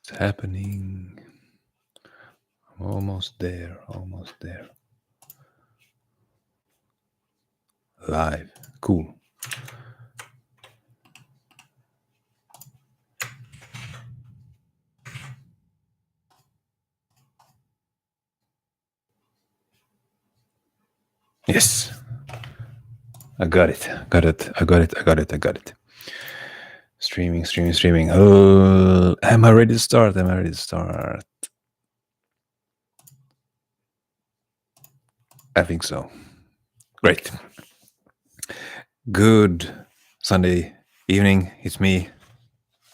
It's happening. Almost there. Almost there. Live. Cool. Yes. I got it. Got it. I got it. I got it. I got it. Streaming, streaming, streaming. Oh, am I ready to start? Am I ready to start? I think so. Great. Good Sunday evening. It's me,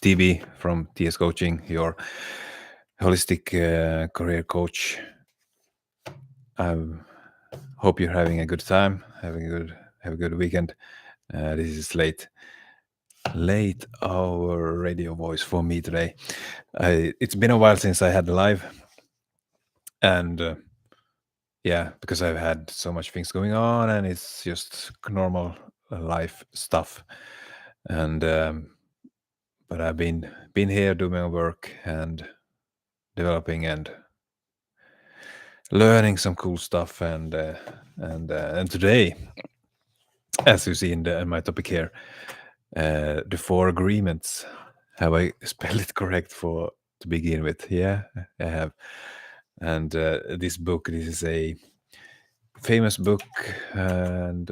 TB from TS Coaching, your holistic career coach. I hope you're having a good time, have a good weekend. This is late hour radio voice for me today. It's been a while since I had live, and yeah, because I've had so much things going on, and it's just normal life stuff. And but I've been here doing my work and developing and learning some cool stuff. And today, as you see in my topic here, the 4 agreements. Have I spelled it correct to begin with? Yeah, I have. And this is a famous book, and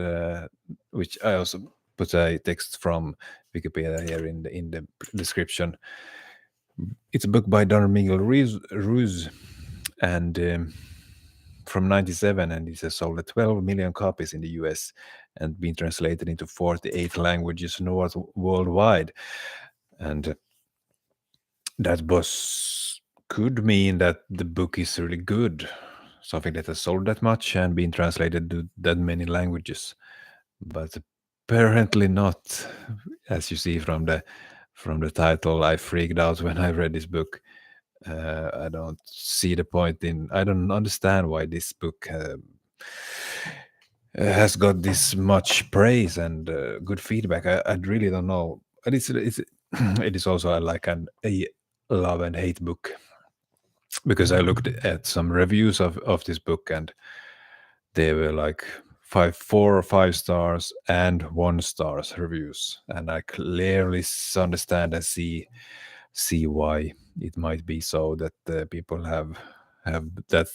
which I also put a text from Wikipedia here in the description. It's a book by Don Miguel Ruiz, and from 97, and it has sold 12 million copies in the US and been translated into 48 languages worldwide. And that could mean that the book is really good, something that has sold that much and been translated to that many languages. But apparently not, as you see from the title. I freaked out when I read this book. I don't see the point I don't understand why this book has got this much praise and good feedback. I really don't know. And it's it is also like a love and hate book, because I looked at some reviews of this book, and they were like 4 or 5 stars and 1 stars reviews, and I clearly understand and see why it might be so that people have that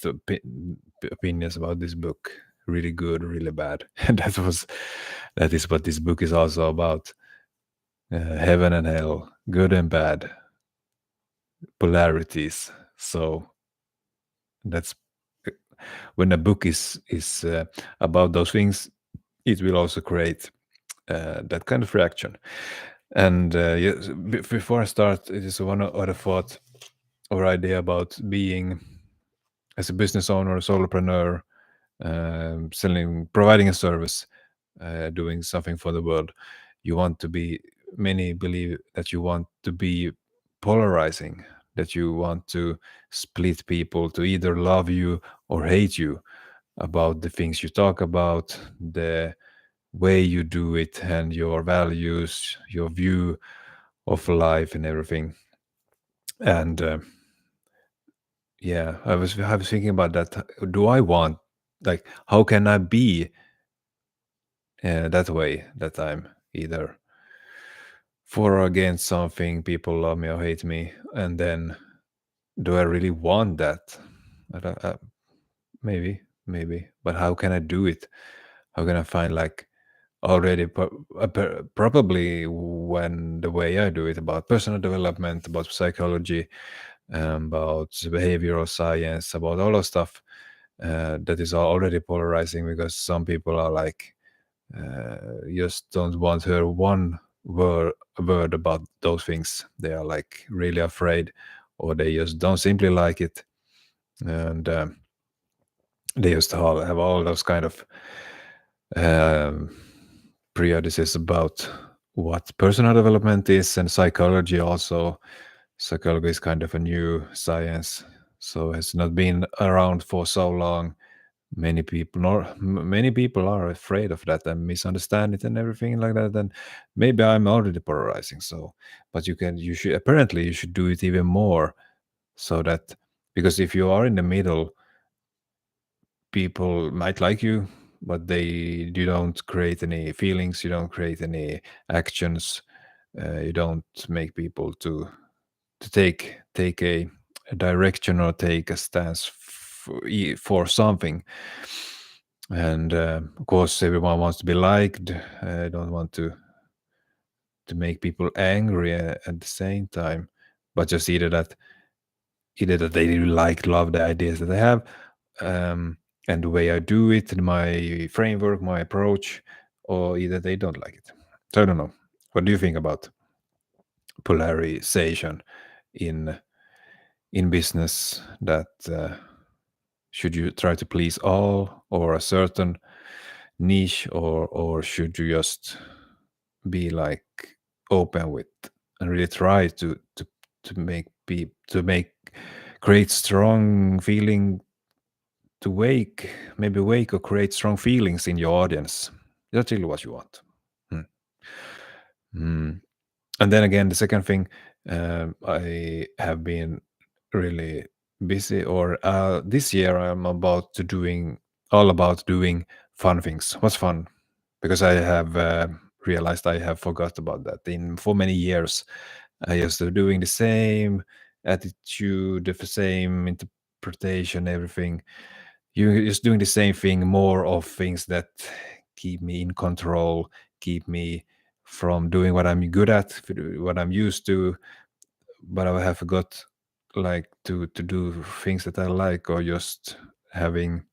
opinions about this book. Really good, really bad. And that is what this book is also about. Heaven and hell, good and bad, polarities. So that's when a book is about those things, it will also create that kind of reaction. And yes, before I start, it is one other thought or idea about being as a business owner, a solopreneur, providing a service, doing something for the world. Many believe that you want to be polarizing, that you want to split people to either love you or hate you about the things you talk about, the way you do it, and your values, your view of life and everything. And yeah, I was thinking about that. Do I want, like, how can I be that way, that I'm either for or against something, people love me or hate me, and then do I really want that? Maybe, but how can I do it? How can I find, like, already probably when the way I do it, about personal development, about psychology, about behavioral science, about all of stuff, that is already polarizing, because some people are like, just don't want to hear one word about those things. They are like really afraid, or they just don't simply like it, and they just have all those kind of prejudices about what personal development is, and psychology also. Psychology is kind of a new science, so it's not been around for so long. Many people are afraid of that and misunderstand it and everything like that. And maybe I'm already polarizing. So, but you should do it even more, so that, because if you are in the middle, people might like you, but you don't create any feelings, you don't create any actions, you don't make people to take a direction or take a stance for something. And of course, everyone wants to be liked. Don't want to make people angry at the same time, but just either that they really love the ideas that I have, and the way I do it, my framework, my approach, or either they don't like it. So I don't know. What do you think about polarization in business? That should you try to please all or a certain niche, or should you just be like open with and really try to make to make create strong feeling, to maybe wake or create strong feelings in your audience. That's really what you want. Hmm. Hmm. And then again, the second thing, I have been really busy, or this year I'm all about doing fun things. What's fun? Because I have realized I have forgot about that. For many years, I just doing the same attitude, the same interpretation, everything. You're just doing the same thing, more of things that keep me in control, keep me from doing what I'm good at, what I'm used to. But I have forgot, like, to do things that I like, or just having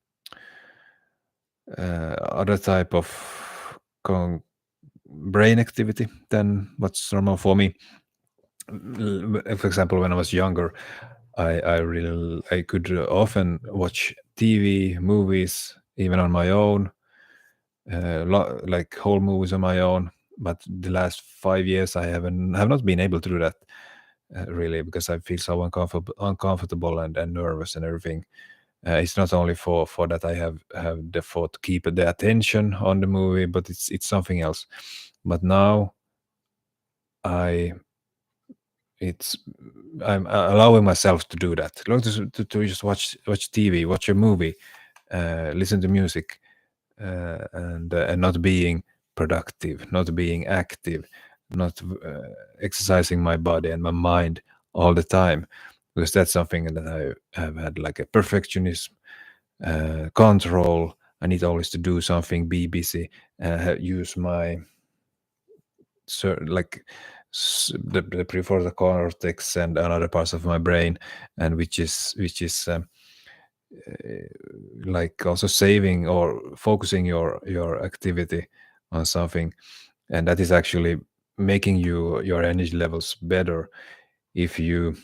other type of brain activity than what's normal for me. For example, when I was younger, I could often watch TV, movies, even on my own, like whole movies on my own. But the last 5 years, I have not been able to do that, really, because I feel so uncomfortable and nervous and everything. It's not only for that I have the thought to keep the attention on the movie, but it's something else. But now I it's I'm allowing myself to do that, like to just watch TV, watch a movie, listen to music, and not being productive, not being active, not exercising my body and my mind all the time, because that's something that I have had, like a perfectionism, control. I need always to do something, be busy, use my like the prefrontal cortex and other parts of my brain, and which is like also saving or focusing your activity on something, and that is actually making your energy levels better. if you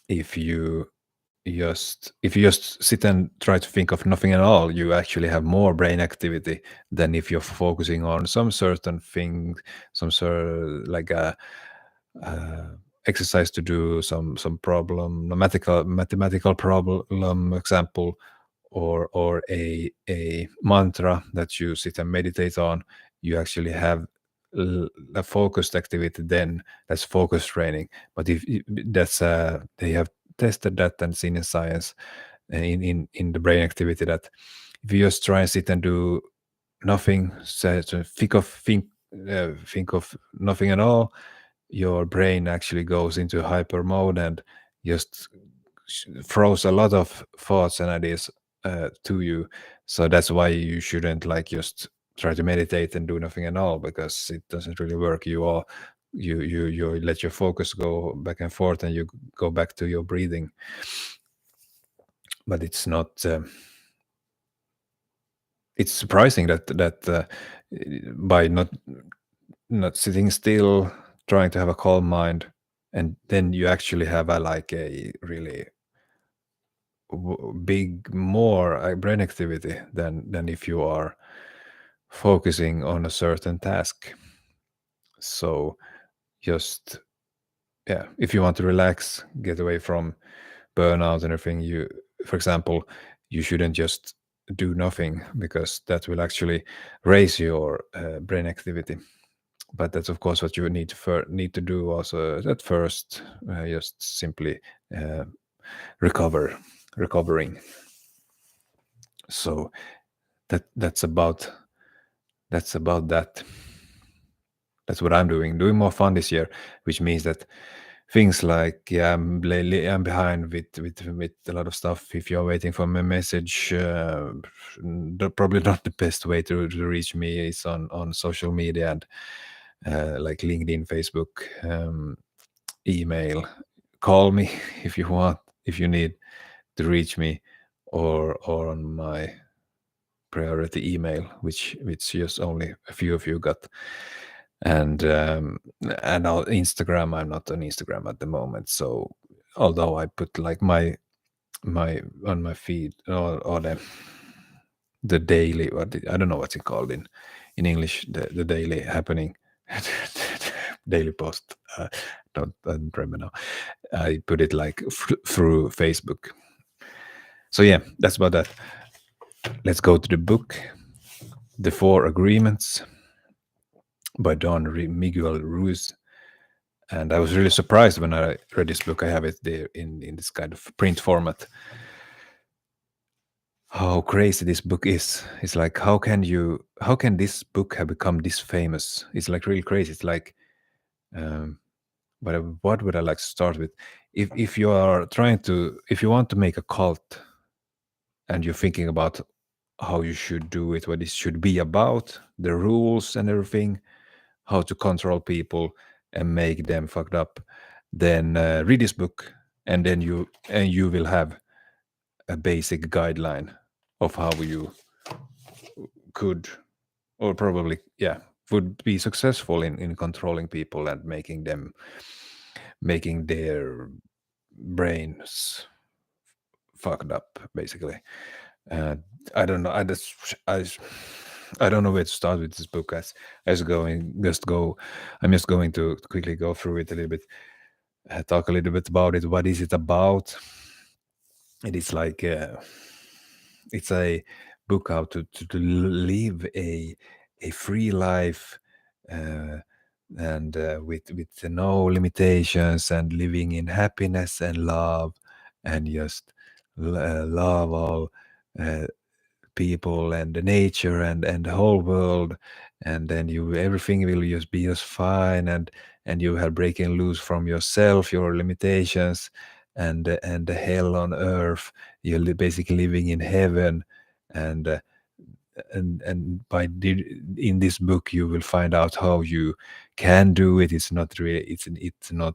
if you if you just sit and try to think of nothing at all, you actually have more brain activity than if you're focusing on some certain thing, some sort like a uh, exercise to do, some problem, mathematical problem example, or a mantra that you sit and meditate on. You actually have a focused activity, then that's focus training. But if that's they have tested that and seen in science, in the brain activity, that if you just try and sit and do nothing, say, to think of nothing at all, your brain actually goes into hyper mode and just throws a lot of thoughts and ideas to you. So that's why you shouldn't, like, just try to meditate and do nothing at all, because it doesn't really work. You let your focus go back and forth, and you go back to your breathing. But it's not it's surprising that by not sitting still, trying to have a calm mind, and then you actually have a really big more brain activity than if you are focusing on a certain task. So just, yeah, if you want to relax, get away from burnout and everything, for example, you shouldn't just do nothing, because that will actually raise your brain activity. but that's of course what you need to do also at first, just simply uh, recovering. So that's about that. That's what I'm doing more fun this year, which means that things like, yeah, I'm behind with a lot of stuff. If you're waiting for my message, probably not the best way to reach me is on social media, and like LinkedIn, Facebook, email. Call me if you want, if you need to reach me, or on my priority email, which just only a few of you got. And on Instagram, I'm not on Instagram at the moment. So although I put like my on my feed, or the daily, I don't know what's it called in English, the daily happening, daily post. I don't remember now. I put it like through Facebook. So yeah, that's about that. Let's go to the book, The Four Agreements by Don Miguel Ruiz. And I was really surprised when I read this book. I have it there in this kind of print format. How crazy this book is. It's like, how can this book have become this famous? It's like really crazy. It's like, um, but what would I like to start with? If you are if you want to make a cult, and you're thinking about how you should do it, what it should be about, the rules and everything, how to control people and make them fucked up, then read this book, and then you will have a basic guideline of how you could, or probably, yeah, would be successful in controlling people and making their brains fucked up, basically. uh, I don't know. I don't know where to start with this book. As going just go I'm just going to quickly go through it a little bit, talk a little bit about it. What is it about? It is like, it's a book how to live a free life, uh, and with no limitations, and living in happiness and love, and just love all uh, people and the nature and the whole world, and then everything will just be just fine, and you are breaking loose from yourself, your limitations, and the hell on earth. You're basically living in heaven, and in this book you will find out how you can do it. It's not really, it's not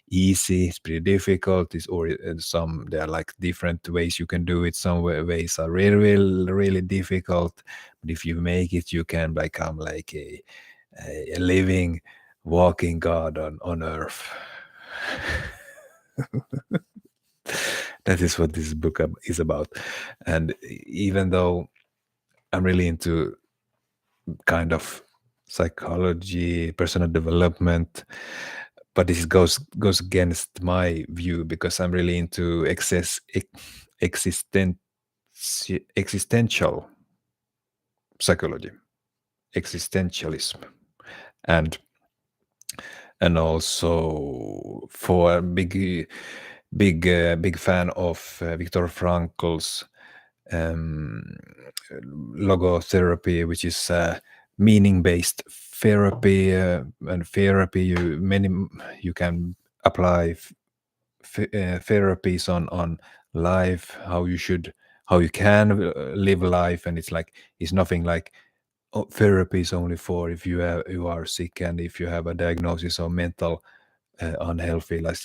easy. It's pretty difficult. It's, or some, there are like different ways you can do it. Some ways are really, really, really difficult, but if you make it, you can become like a living, walking god on earth. That is what this book is about. And even though I'm really into kind of psychology, personal development, but this goes against my view, because I'm really into existent existential psychology, existentialism, and also for a big fan of Viktor Frankl's um, logotherapy, which is meaning-based therapy, and therapy you can apply therapies on life, how you can live life, and it's like, it's nothing like, oh, therapy is only for if you are sick, and if you have a diagnosis of mental unhealthy, like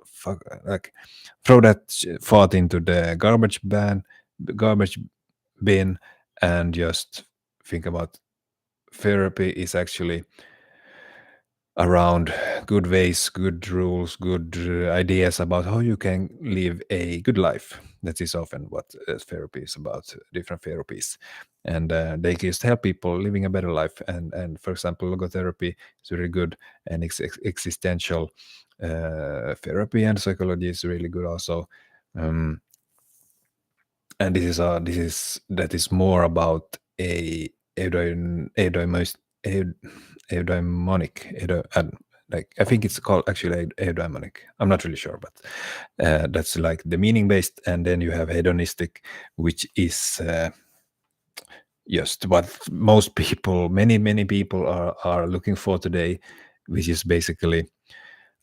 fuck, like throw that thought into the garbage bin, and just think about therapy is actually around good ways, good rules, good ideas about how you can live a good life. That is often what therapy is about, different therapies. And they just help people living a better life. And for example, logotherapy is really good, and existential therapy and psychology is really good also. Um, and that is more about a eud- eudaimonic. Like I think it's called actually eudaimonic. I'm not really sure, but that's like the meaning based, and then you have hedonistic, which is just what most people, many people are looking for today, which is basically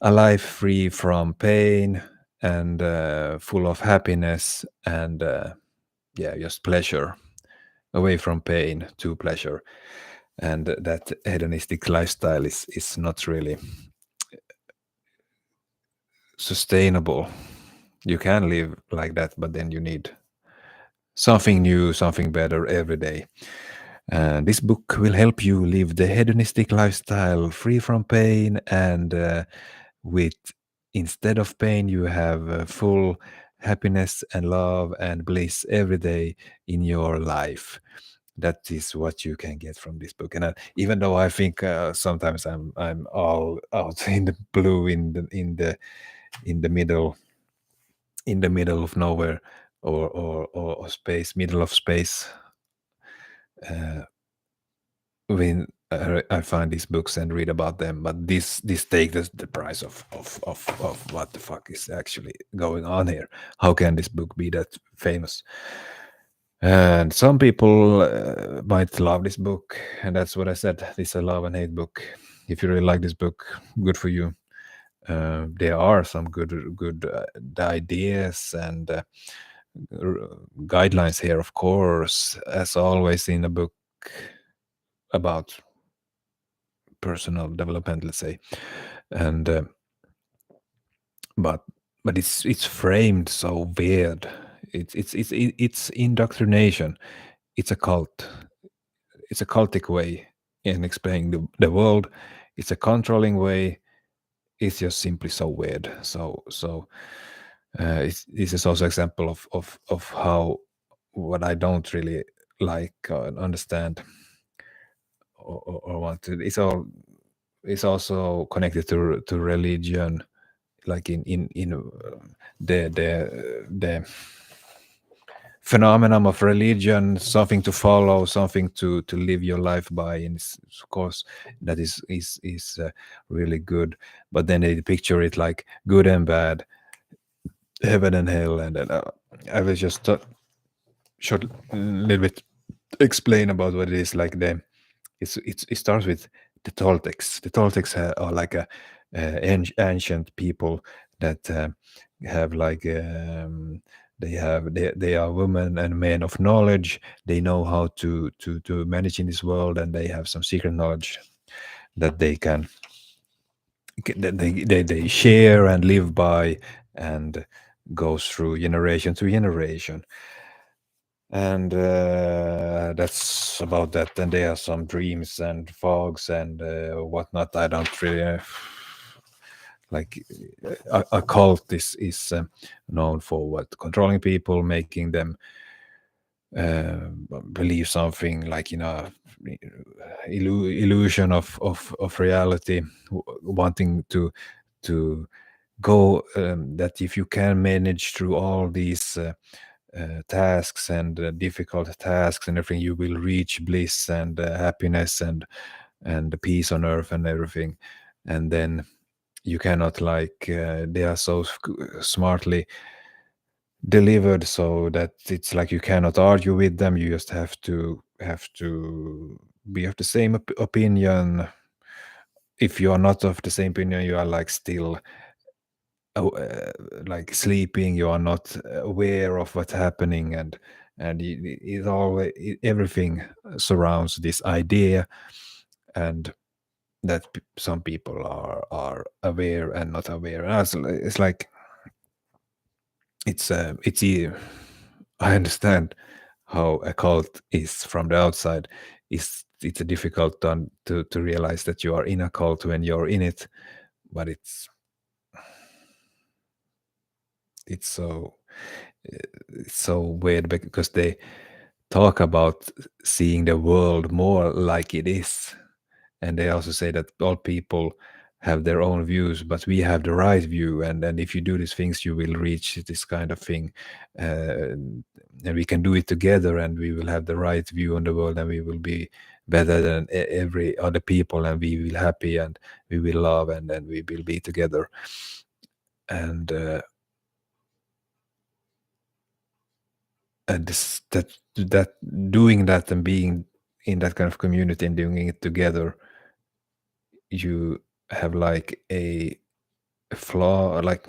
a life free from pain and full of happiness and yeah, just pleasure, away from pain to pleasure. And that hedonistic lifestyle is not really sustainable. You can live like that, but then you need something new, something better every day. And this book will help you live the hedonistic lifestyle free from pain and with instead of pain you have full happiness and love and bliss every day in your life. That is what you can get from this book. And even though I think sometimes I'm all out in the blue in the middle in the middle of nowhere, or space, middle of space, uh, when I find these books and read about them. But this takes the price of what the fuck is actually going on here. How can this book be that famous? And some people might love this book, and that's what I said. This is a love and hate book. If you really like this book, good for you. There are some good ideas and guidelines here, of course, as always in a book about personal development, let's say. And but it's framed so weird. It's indoctrination. It's a cult. It's a cultic way in explaining the world. It's a controlling way. It's just simply so weird. This is also example of how what I don't really like and understand or want to. It's also connected to religion, like in the phenomenon of religion, something to follow, something to live your life by, and of course that is really good. But then they picture it like good and bad, heaven and hell, and I will just short little bit explain about what it is. Like it starts with the Toltecs. The Toltecs are like ancient people that have like they are women and men of knowledge. They know how to manage in this world, and they have some secret knowledge that they can that they share and live by, and goes through generation to generation. And that's about that. And there are some dreams and fogs and whatnot. I don't really like a cult is known for what, controlling people, making them uh, believe something, like illusion of reality, wanting to go, that if you can manage through all these tasks and difficult tasks and everything, you will reach bliss and happiness and the peace on earth and everything. And then you cannot, like they are so smartly delivered, so that it's like you cannot argue with them. You just have to be of the same opinion. If you are not of the same opinion, you are like still like sleeping. You are not aware of what's happening, and it always everything surrounds this idea, and that some people are aware and not aware. And it's like I understand how a cult is from the outside. It's a difficult to realize that you are in a cult when you're in it, but it's so it's so weird because they talk about seeing the world more like it is, and they also say that all people have their own views, but we have the right view, and if you do these things you will reach this kind of thing, uh, and we can do it together, and we will have the right view on the world, and we will be better than every other people, and we will happy, and we will love, and then we will be together. And this, that doing that and being in that kind of community and doing it together, you have like a flaw, like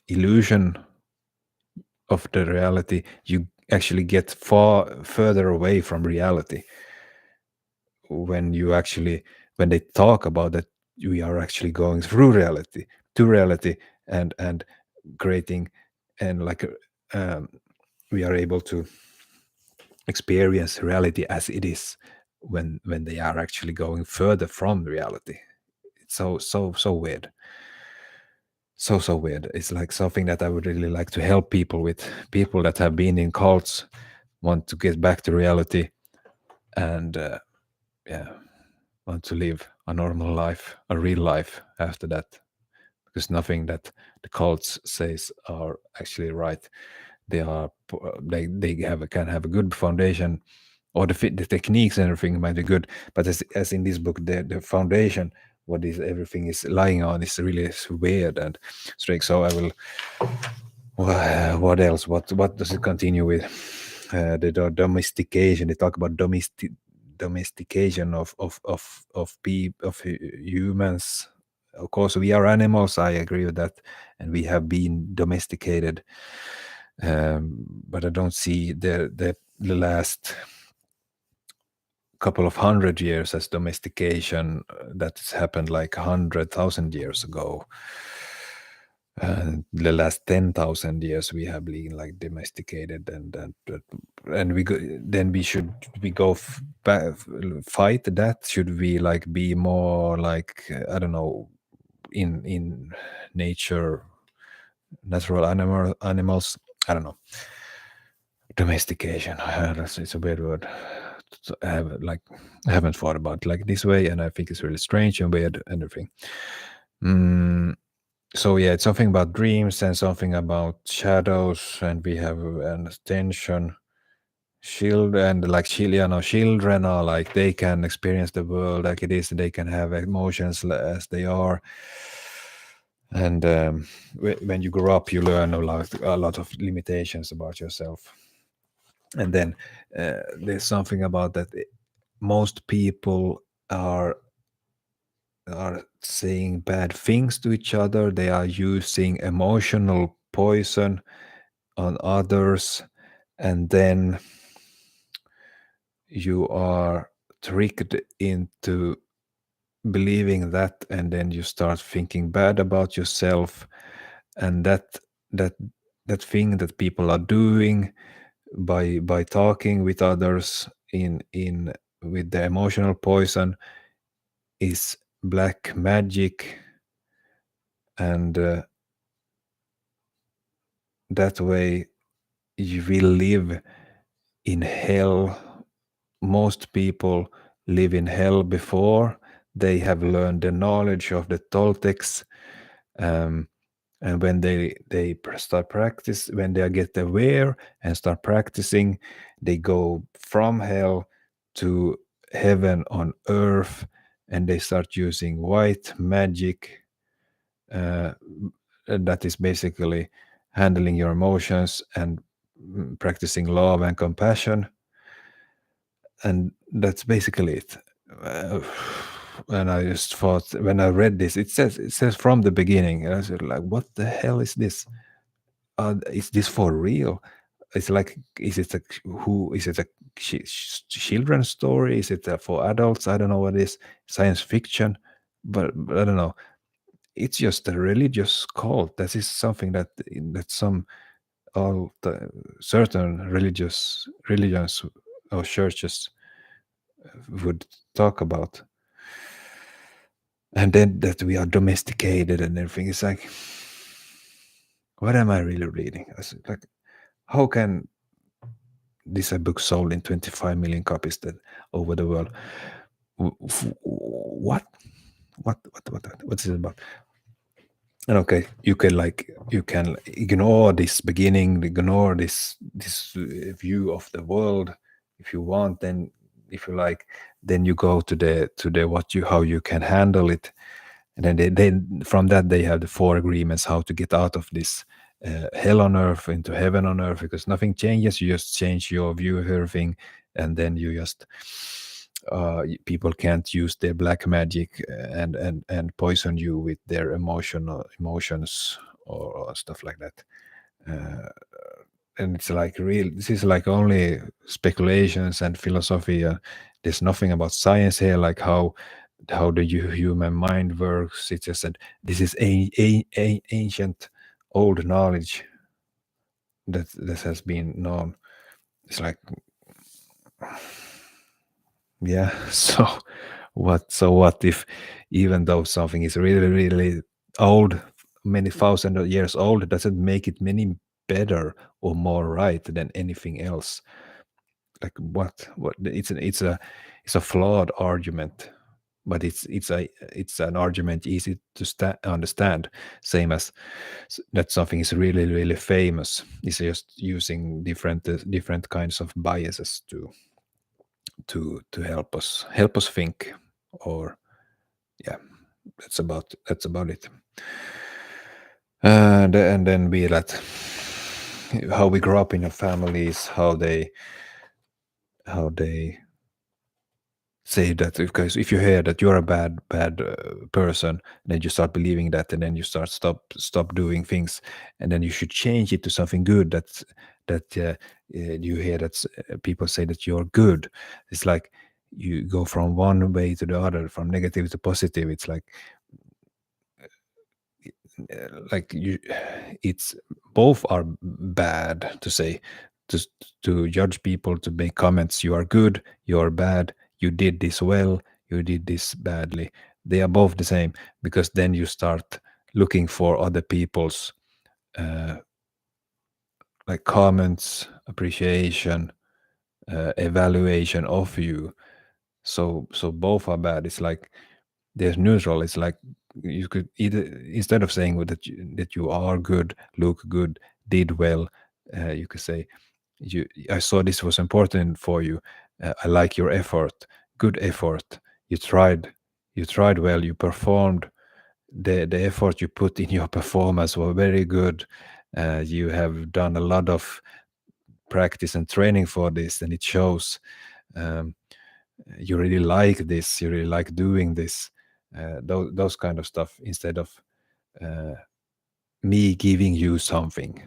illusion of the reality. You actually get far further away from reality when you actually, when they talk about that, we are actually going through reality to reality, and creating, and like um, we are able to experience reality as it is when they are actually going further from reality. It's so weird, so weird. It's like something that I would really like to help people with, people that have been in cults, want to get back to reality, and yeah, want to live a normal life, a real life after that, because nothing that the cults says are actually right. They are, they have can have a good foundation, or the techniques and everything might be good, but as in this book, the foundation, what is everything is lying on, is really weird and strange. So I will. What else? What does it continue with? Domestication. They talk about domestication of humans. Of course, we are animals. I agree with that, and we have been domesticated. But I don't see the last couple of 100 years as domestication that's happened like 100,000 years ago. The last 10,000 years we have been like domesticated, and we go, then we go fight that. Should we like be more like I don't know, in nature, natural animals, I don't know. Domestication, it's a weird word. I have like, I haven't thought about it like this way, and I think it's really strange and weird and everything. So yeah, it's something about dreams and something about shadows, and we have an attention. Children, like children are like, they can experience the world like it is. They can have emotions as they are. And when you grow up, you learn a lot of limitations about yourself. And then there's something about that. Most people are saying bad things to each other. They are using emotional poison on others, and then you are tricked into believing that, and then you start thinking bad about yourself, and that that thing that people are doing by talking with others in with the emotional poison is black magic. And that way you will live in hell. Most people live in hell before they have learned the knowledge of the Toltecs. And when they start practice, when they get aware and start practicing, they go from hell to heaven on earth, and they start using white magic. That is basically handling your emotions and practicing love and compassion, and that's basically it. Uh, and I just thought, when I read this, it says from the beginning, and I was like, what the hell is this? Is this for real? It's like, is it a children's story? Is it for adults? I don't know what it is. Science fiction, but I don't know. It's just a religious cult. That is something that some all the certain religions or churches would talk about. And then that we are domesticated and everything. It's like, what am I really reading? It's like, how can this a book sold in 25 million copies that over the world? What? What's it about? And okay, you can ignore this beginning, ignore this view of the world if you want. Then if you like, then you go to the what you how you can handle it, and then they from that they have the four agreements how to get out of this hell on earth into heaven on earth, because nothing changes, you just change your view of everything, and then you just people can't use their black magic and poison you with their emotions or stuff like that. uh, and it's like real, this is like only speculations and philosophy. There's nothing about science here, like how the human mind works. It's just that this is ancient old knowledge that this has been known. It's like, yeah. So what if, even though something is really really old, many thousand of years old, doesn't make it many better or more right than anything else? Like what it's a flawed argument, but it's an argument easy to understand. Same as that something is really really famous. It's just using different kinds of biases to help us think, or yeah, that's about it. And then we let how we grow up in our families, how they say that, because if you hear that you're a bad person, then you start believing that, and then you stop doing things, and then you should change it to something good. That you hear that people say that you're good. It's like you go from one way to the other, from negative to positive. It's like you it's both are bad to say, to to judge people, to make comments. You are good, you are bad, you did this well, you did this badly. They are both the same, because then you start looking for other people's uh, like comments, appreciation, evaluation of you. So both are bad. It's like there's neutral. It's like you could either, instead of saying that you are good, look good, did well, you could say, I saw this was important for you. I like your effort, good effort. You tried well. You performed. The effort you put in your performance were very good. You have done a lot of practice and training for this, and it shows. Um, you really like this. You really like doing this. Those kind of stuff, instead of uh, me giving you something.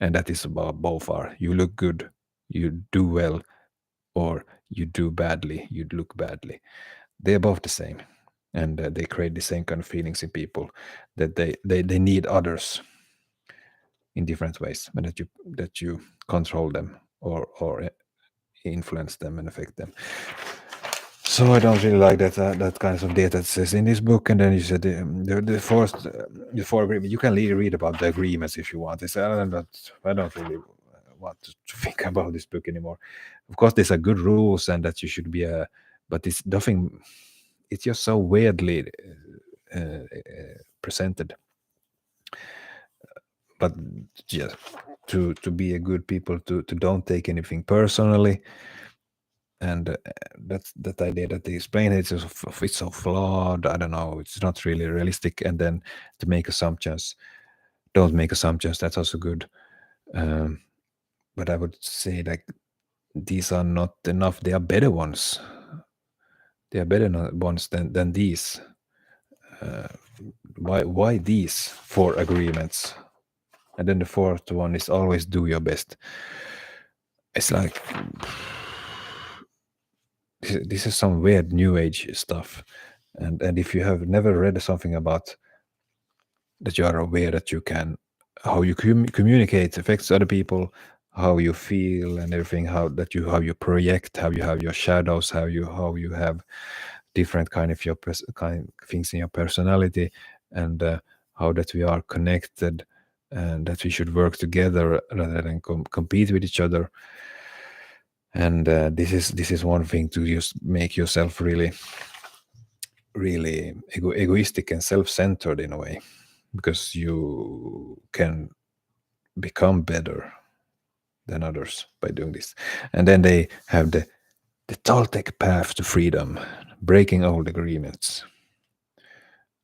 And that is about both are. You look good, you do well, or you do badly, you look badly. They're both the same. And they create the same kind of feelings in people, that they need others in different ways, and that you control them, or influence them and affect them. So I don't really like that kind of data that says in this book. And then you said the four agreement. You can really read about the agreements if you want. I don't really want to think about this book anymore. Of course, there's a good rules, and that you should be but it's nothing. It's just so weirdly presented. But yeah, to be a good people, to don't take anything personally. And that's that idea that they explain it, it's so flawed. I don't know, it's not really realistic. And then to make assumptions, don't make assumptions, that's also good. um, but I would say, like, these are not enough. They are better ones. They are better ones than these. uh, why these four agreements? And then the fourth one is always do your best. It's like this is some weird new age stuff. And if you have never read something about that, you are aware that you can, how you communicate affects other people, how you feel and everything, how you project, how you have your shadows, how you have different kind of your kind things in your personality, and how that we are connected, and that we should work together rather than compete with each other. And this is one thing, to just make yourself really really egoistic and self-centered in a way, because you can become better than others by doing this. And then they have the The Toltec Path to Freedom, Breaking Old Agreements.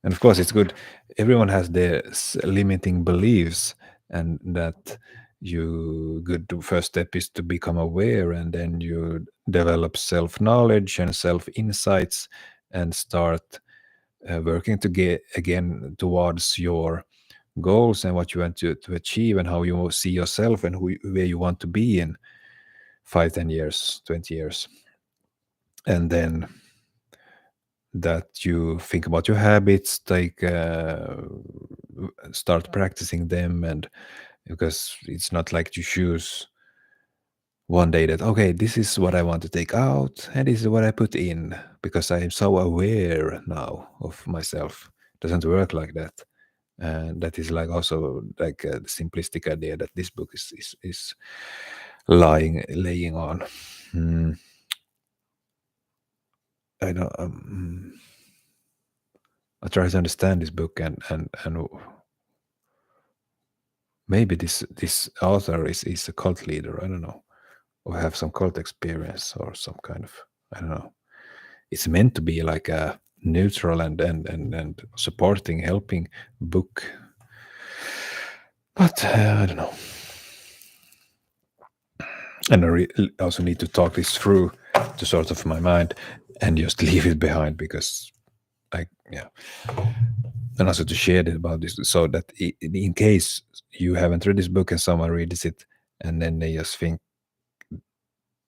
And of course, it's good. Everyone has their limiting beliefs, and that first step is to become aware, and then you develop self knowledge and self insights, and start working to get again towards your goals and what you want to achieve, and how you see yourself, and where you want to be in 5, 10 years, 20 years. And then that you think about your habits, like start practicing them. And because it's not like you choose one day that, okay, this is what I want to take out and this is what I put in, because I am so aware now of myself. It doesn't work like that. And that is like also like a simplistic idea that this book is laying on. Hmm. I don't. I try to understand this book, and maybe this author is a cult leader. I don't know, or have some cult experience or some kind of, I don't know. It's meant to be like a neutral and supporting, helping book, but I don't know. And I also need to talk this through to sort of my mind and just leave it behind, because yeah. And also to share it about this, so that in case you haven't read this book and someone reads it and then they just think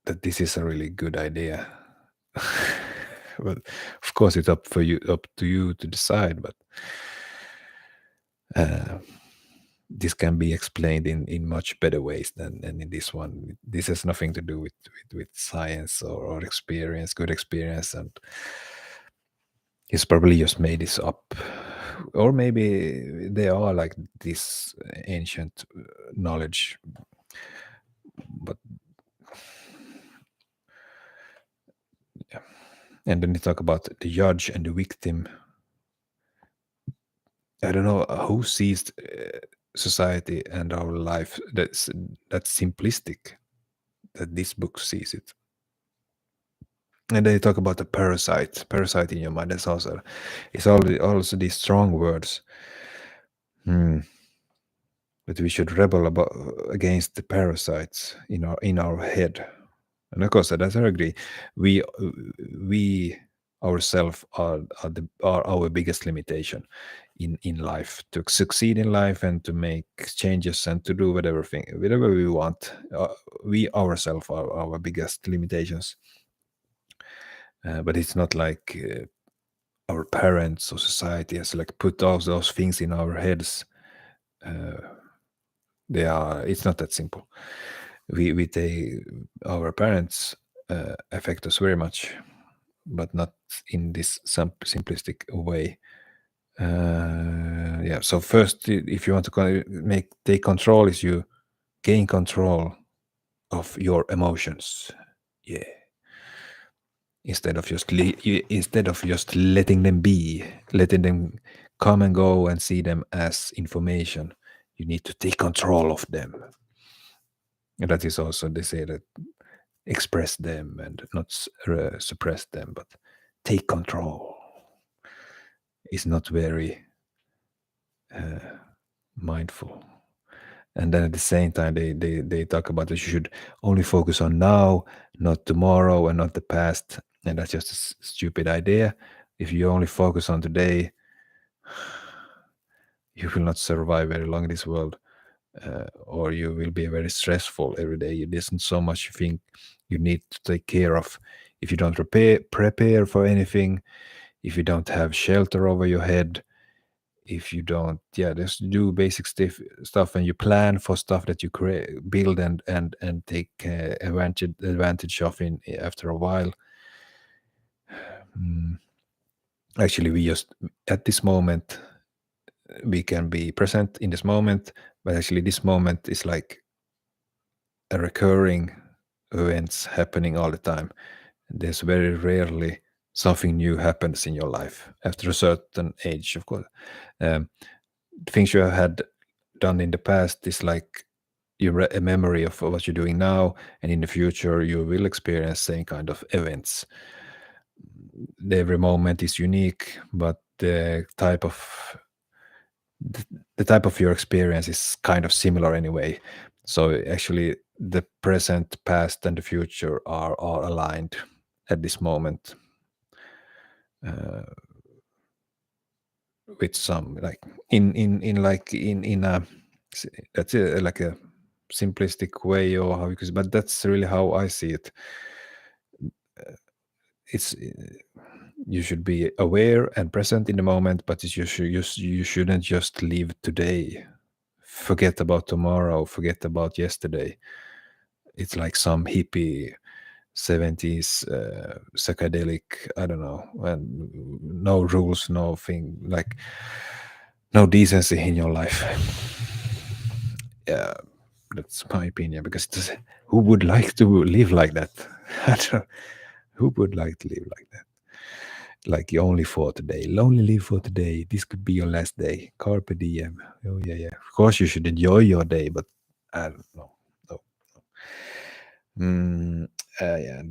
that this is a really good idea. But of course it's up to you to decide. But this can be explained in much better ways than in this one. This has nothing to do with science or experience, good experience, and he's probably just made this up. Or maybe they are like this ancient knowledge. But yeah. And then they talk about the judge and the victim. I don't know who sees society and our life that's simplistic, that this book sees it. And they talk about the parasite in your mind. That's also, it's also these strong words. But we should rebel against the parasites in our head. And of course, as I agree, we ourselves are our biggest limitation in life, to succeed in life and to make changes and to do whatever we want. We ourselves are our biggest limitations. But it's not like our parents or society has like put all those things in our heads. It's not that simple. We take our parents affect us very much, but not in this simplistic way. Yeah. So first, if you want to take control, is you gain control of your emotions. Yeah. Instead of just letting them be, letting them come and go and see them as information, you need to take control of them. And that is also, they say that express them and not suppress them, but take control is not very mindful. And then at the same time, they talk about that you should only focus on now, not tomorrow, and not the past. And that's just a stupid idea. If you only focus on today, you will not survive very long in this world. Or you will be very stressful every day. There's so much you think you need to take care of. If you don't prepare for anything, if you don't have shelter over your head, if you don't, just do basic stuff, and you plan for stuff that you build and take advantage of in after a while. Actually, we just at this moment we can be present in this moment, but actually this moment is like a recurring events happening all the time. There's very rarely something new happens in your life after a certain age, of course. Things you have had done in the past is like a memory of what you're doing now, and in the future you will experience same kind of events. Every moment is unique, but the type of your experience is kind of similar anyway. So actually, the present, past, and the future are all aligned at this moment, uh, with some like in a that's like a simplistic way, or how you could, but that's really how I see it. It's you should be aware and present in the moment, but you shouldn't just live today, forget about tomorrow, forget about yesterday. It's like some hippie 70s psychedelic, I don't know, and no rules, no thing, like no decency in your life. Yeah, that's my opinion, because who would like to live like that? I don't, who would like to live like that? Like you only for today, only live for today. This could be your last day. Carpe diem. Oh yeah, yeah. Of course you should enjoy your day, but I don't know. No. Mm, yeah,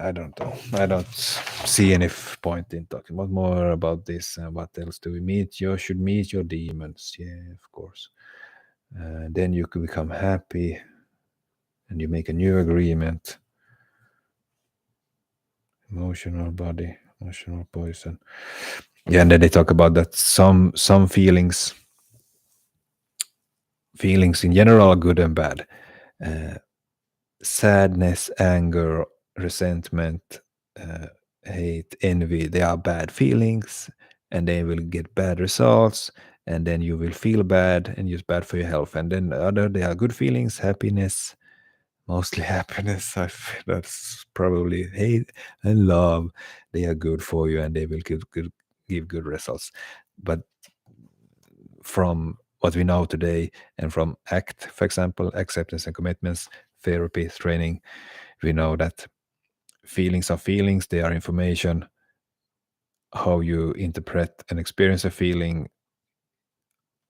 I don't know. I don't see any point in talking about more about this. What else do we meet? You should meet your demons. Yeah, of course. Then you could become happy, and you make a new agreement. Emotional body, emotional poison. Yeah, and then they talk about that some feelings in general are good and bad. Uh, Sadness, anger, resentment, uh, hate, envy, they are bad feelings, and they will get bad results, and then you will feel bad, and it's bad for your health. And then they are good feelings, happiness, mostly happiness. That's probably hate and love. They are good for you, and they will give good results. But from what we know today, and from ACT, for example, acceptance and commitments therapy training, we know that feelings are feelings, they are information. How you interpret and experience a feeling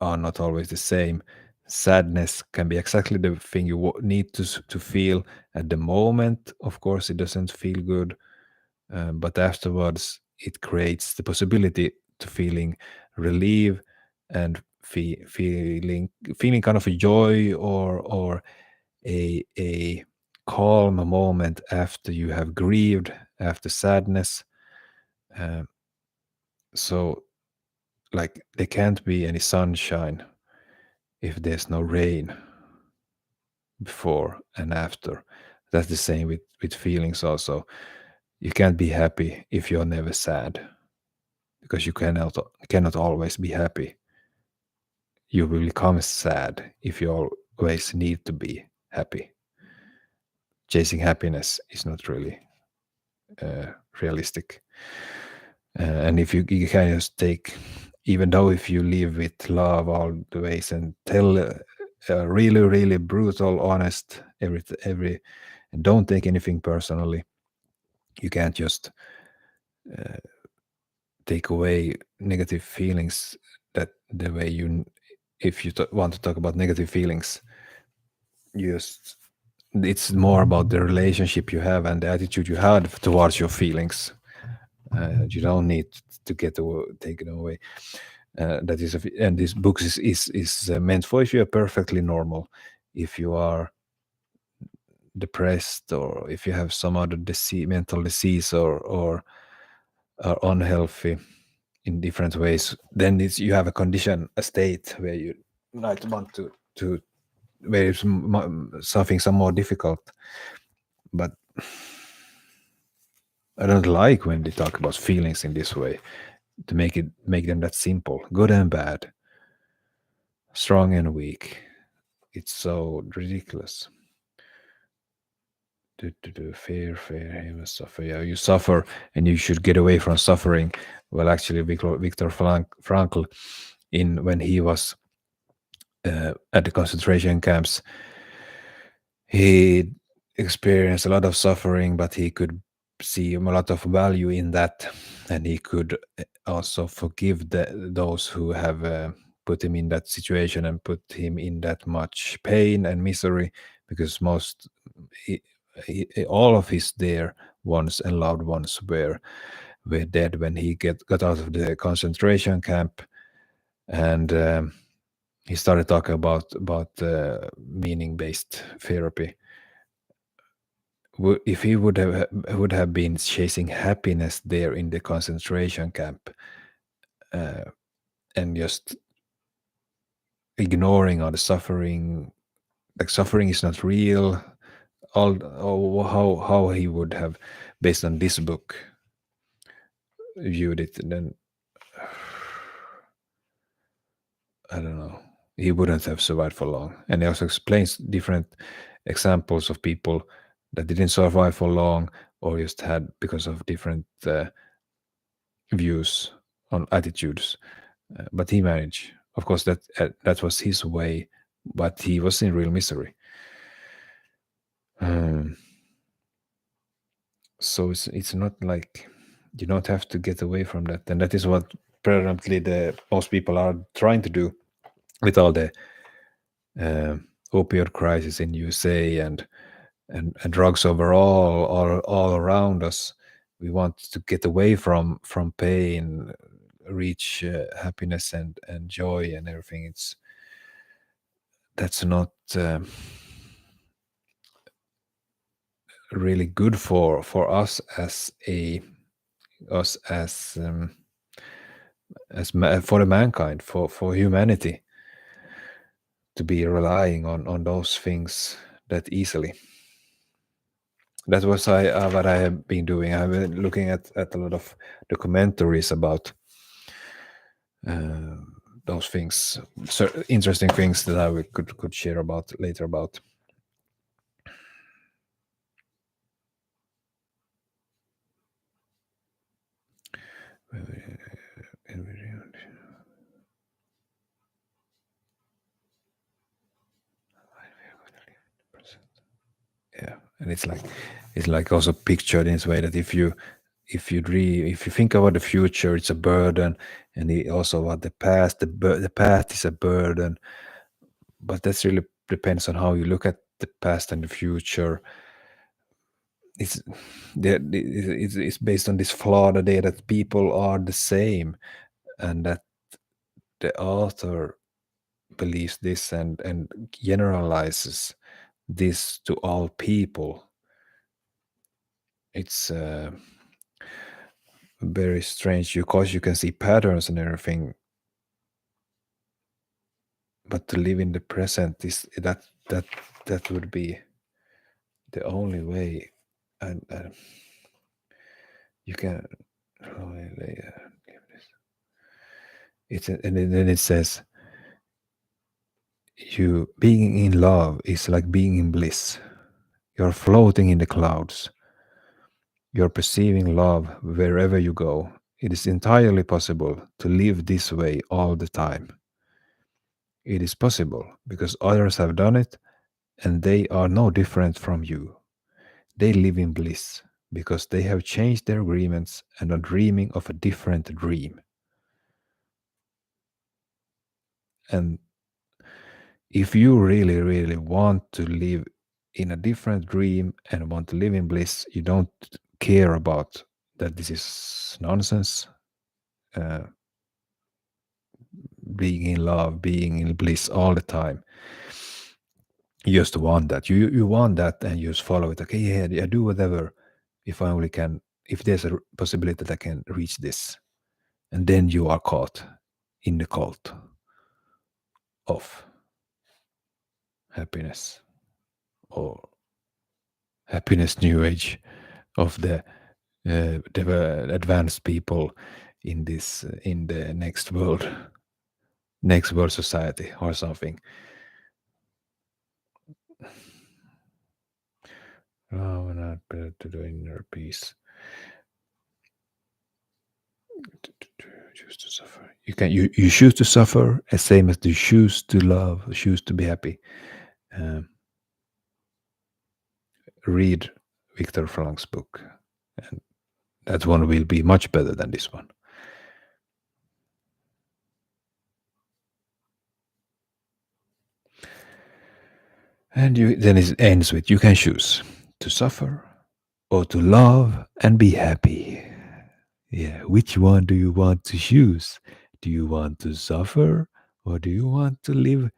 are not always the same. Sadness can be exactly the thing you need to feel at the moment. Of course, it doesn't feel good, but afterwards, it creates the possibility to feeling relief and feeling kind of a joy, or a calm moment after you have grieved, after sadness. Um, so, like, there can't be any sunshine if there's no rain before and after. That's the same with feelings also. You can't be happy if you're never sad, because you cannot always be happy. You will become sad if you always need to be happy. Chasing happiness is not really realistic. And if you can just take, even though if you live with love all the ways and tell really, really brutal, honest, and don't take anything personally, you can't just take away negative feelings that the way you, if you want to talk about negative feelings, you just, it's more about the relationship you have and the attitude you have towards your feelings. You don't need to take it away. That is, and this book is meant for if you are perfectly normal, if you are depressed, or if you have some other mental disease, or are unhealthy in different ways, then it's, you have a condition, a state where you might want to where it's something some more difficult. But I don't like when they talk about feelings in this way, to make them that simple, good and bad, strong and weak. It's so ridiculous. Fear, you must suffer. Yeah, you suffer, and you should get away from suffering. Well, actually, Viktor Frankl, in when he was at the concentration camps, he experienced a lot of suffering, but he could see a lot of value in that, and he could also forgive those who have put him in that situation and put him in that much pain and misery, because he, all of his dear ones and loved ones were dead when he got out of the concentration camp. And he started talking about meaning based therapy. If he would have been chasing happiness there in the concentration camp, uh, and just ignoring all the suffering, like suffering is not real, all how he would have, based on this book, viewed it, then I don't know, he wouldn't have survived for long. And he also explains different examples of people that didn't survive for long, or just had, because of different views on attitudes, but he managed. Of course, that was his way, but he was in real misery. Um, so it's not like you don't have to get away from that, and that is what apparently the most people are trying to do with all the uh, opioid crisis in USA and drugs overall, all around us. We want to get away from pain, reach happiness and joy and everything. That's not really good for us us for the mankind, for humanity, to be relying on those things that easily. That was what I have been doing. I've been looking at a lot of documentaries about uh, those things, so interesting things that I could share about later about. Yeah, and it's like also pictured in this way that if you think about the future, it's a burden, and also about the past, the past is a burden. But that's really depends on how you look at the past and the future. It's it's based on this flawed idea that people are the same, and that the author believes this and generalizes this to all people. It's very strange, because you can see patterns and everything, but to live in the present is that would be the only way. And you can and then it says, you being in love is like being in bliss. You're floating in the clouds. You're perceiving love wherever you go. It is entirely possible to live this way all the time. It is possible because others have done it, and they are no different from you. They live in bliss because they have changed their agreements and are dreaming of a different dream. And if you really, really want to live in a different dream and want to live in bliss, you don't care about that this is nonsense. Uh, being in love, being in bliss all the time. You just want that. You want that, and you just follow it. Okay, yeah, I do whatever. If I only can, if there's a possibility that I can reach this, and then you are caught in the cult of happiness, or happiness new age of the advanced people in this in the next world society or something. Oh, we're not better to do inner peace. Choose to suffer. You choose to suffer, as same as you choose to love, choose to be happy. Um, read Viktor Frankl's book, and that one will be much better than this one. And then it ends with you can choose to suffer or to love and be happy. Yeah, which one do you want to choose? Do you want to suffer or do you want to live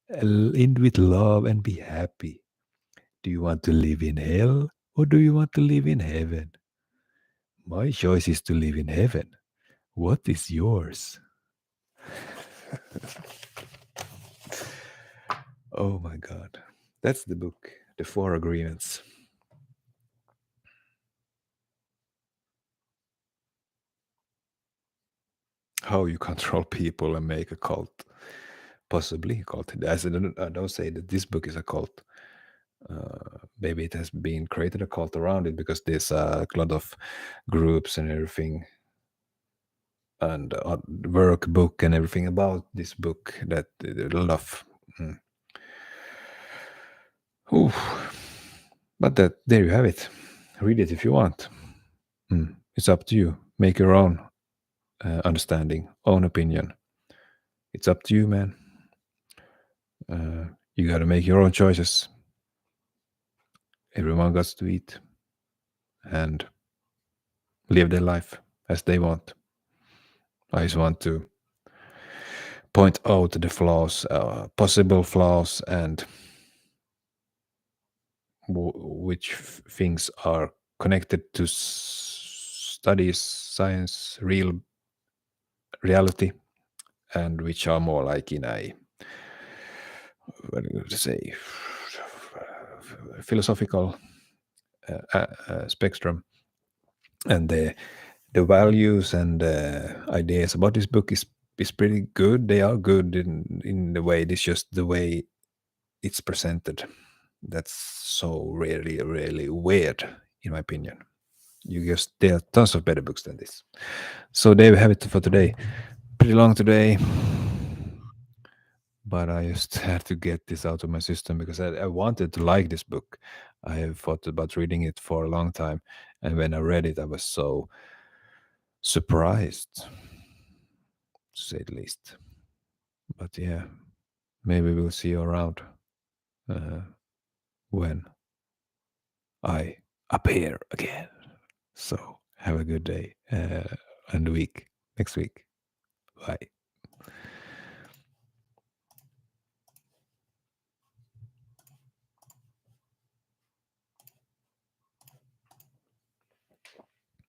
in with love and be happy? Do you want to live in hell or do you want to live in heaven? My choice is to live in heaven. What is yours? Oh my God. That's the book, The Four Agreements. How you control people and make a cult. Possibly a cult. I don't say that this book is a cult. Maybe it has been created a cult around it because there's a lot of groups and everything and workbook and everything about this book that a lot of. Mm. Oof. But there you have it. Read it if you want. It's up to you. Make your own understanding, own opinion. It's up to you, man. You got to make your own choices. Everyone got to eat and live their life as they want. I just want to point out the flaws, possible flaws, and which things are connected to studies, science, reality, and which are more like in a, what do you say, philosophical spectrum. And the values and ideas about this book is pretty good. They are good in the way. It's just the way it's presented that's so really weird, in my opinion. There are tons of better books than this. So there we have it for today. Pretty long today, but I just had to get this out of my system because I wanted to like this book. I have thought about reading it for a long time, and when I read it, I was so surprised, to say the least. But yeah, maybe we'll see you around uh, when I appear again. So have a good day and week next week. Bye.